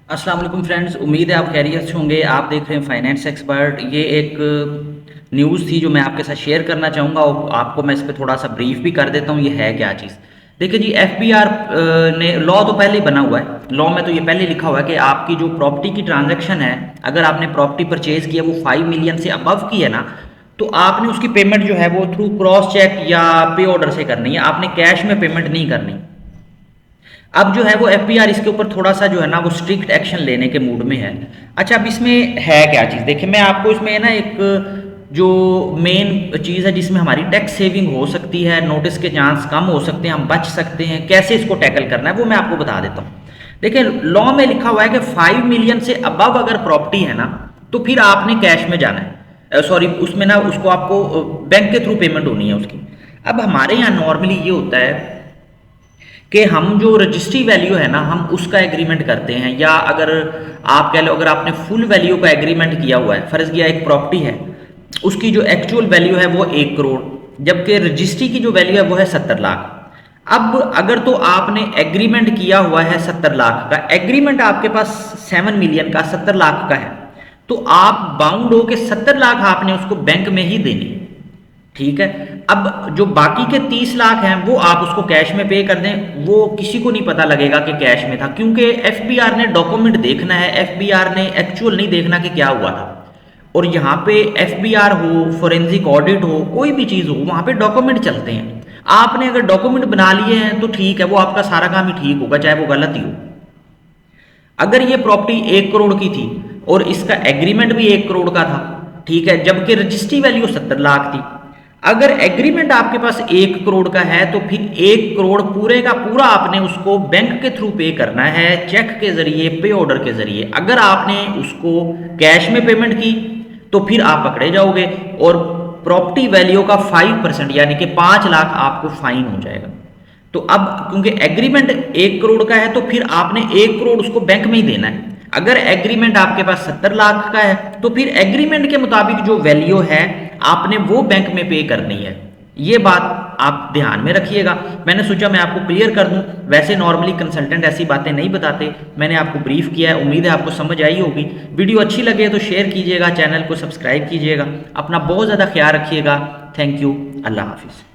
अस्सलाम वालेकुम फ्रेंड्स, उम्मीद है आप खैरियत से होंगे। आप देख रहे हैं फाइनेंस एक्सपर्ट। ये एक न्यूज़ थी जो मैं आपके साथ शेयर करना चाहूँगा और आपको मैं इस पे थोड़ा सा ब्रीफ भी कर देता हूँ ये है क्या चीज़। देखिए जी, एफबीआर ने लॉ तो पहले ही बना हुआ है। लॉ में तो ये पहले लिखा हुआ है कि आपकी जो प्रॉपर्टी की ट्रांजैक्शन है, अगर आपने प्रॉपर्टी परचेज किया वो 5 मिलियन से अबव की है ना, तो आपने उसकी पेमेंट जो है वो थ्रू क्रॉस चेक या पे ऑर्डर से करनी है। आपने कैश में पेमेंट नहीं करनी। अब जो है वो एफबीआर इसके ऊपर थोड़ा सा जो है ना वो स्ट्रिक्ट एक्शन लेने के मूड में है। अच्छा, अब इसमें है क्या चीज़, देखिए मैं आपको इसमें ना एक जो मेन चीज़ है जिसमें हमारी टैक्स सेविंग हो सकती है, नोटिस के चांस कम हो सकते हैं, हम बच सकते हैं, कैसे इसको टैकल करना है वो मैं आपको बता देता हूँ। देखिए, लॉ में लिखा हुआ है कि 5 मिलियन से अबव अगर प्रॉपर्टी है ना, तो फिर आपने कैश में जाना है। सॉरी, उसमें ना उसको आपको बैंक के थ्रू पेमेंट होनी है उसकी। अब हमारे यहाँ नॉर्मली ये होता है कि हम जो रजिस्ट्री वैल्यू है ना, हम उसका एग्रीमेंट करते हैं, या अगर आप कह लो अगर आपने फुल वैल्यू का एग्रीमेंट किया हुआ है, फर्ज किया एक प्रॉपर्टी है, उसकी जो एक्चुअल वैल्यू है वो 1 करोड़, जबकि रजिस्ट्री की जो वैल्यू है वो है 70 लाख। अब अगर तो आपने एग्रीमेंट किया हुआ है 70 लाख का, एग्रीमेंट आपके पास 7 मिलियन का 70 लाख का है, तो आप बाउंड हो के 70 लाख आपने उसको बैंक में ही देने। ठीक है। अब जो बाकी के 30 लाख हैं वो आप उसको कैश में पे कर दें, वो किसी को नहीं पता लगेगा कि कैश में था, क्योंकि एफबीआर ने डॉक्यूमेंट देखना है, एफबीआर ने एक्चुअल नहीं देखना कि क्या हुआ था। और यहाँ पे एफबीआर हो, फोरेंसिक ऑडिट हो, कोई भी चीज़ हो, वहाँ पे डॉक्यूमेंट चलते हैं। आपने अगर डॉक्यूमेंट बना लिए हैं तो ठीक है, वो आपका सारा काम ही ठीक होगा, चाहे वो गलत ही हो। अगर ये प्रॉपर्टी 1 करोड़ की थी और इसका एग्रीमेंट भी 1 करोड़ का था, ठीक है, जबकि रजिस्ट्री वैल्यू 70 लाख थी। अगर एग्रीमेंट आपके पास 1 करोड़ का है तो फिर 1 करोड़ पूरे का पूरा आपने उसको बैंक के थ्रू पे करना है, चेक के जरिए, पे ऑर्डर के जरिए। अगर आपने उसको कैश में पेमेंट की तो फिर आप पकड़े जाओगे और प्रॉपर्टी वैल्यू का 5% यानी कि 5 लाख आपको फाइन हो जाएगा। तो अब क्योंकि एग्रीमेंट 1 करोड़ का है तो फिर आपने 1 करोड़ उसको बैंक में ही देना है। अगर एग्रीमेंट आपके पास 70 लाख का है तो फिर एग्रीमेंट के मुताबिक जो वैल्यू है आपने वो बैंक में पे करनी है। ये बात आप ध्यान में रखिएगा। मैंने सोचा मैं आपको क्लियर कर दूं। वैसे नॉर्मली कंसल्टेंट ऐसी बातें नहीं बताते, मैंने आपको ब्रीफ किया है। उम्मीद है आपको समझ आई होगी। वीडियो अच्छी लगे तो शेयर कीजिएगा, चैनल को सब्सक्राइब कीजिएगा। अपना बहुत ज़्यादा ख्याल रखिएगा। Thank you. अल्लाह हाफिज़।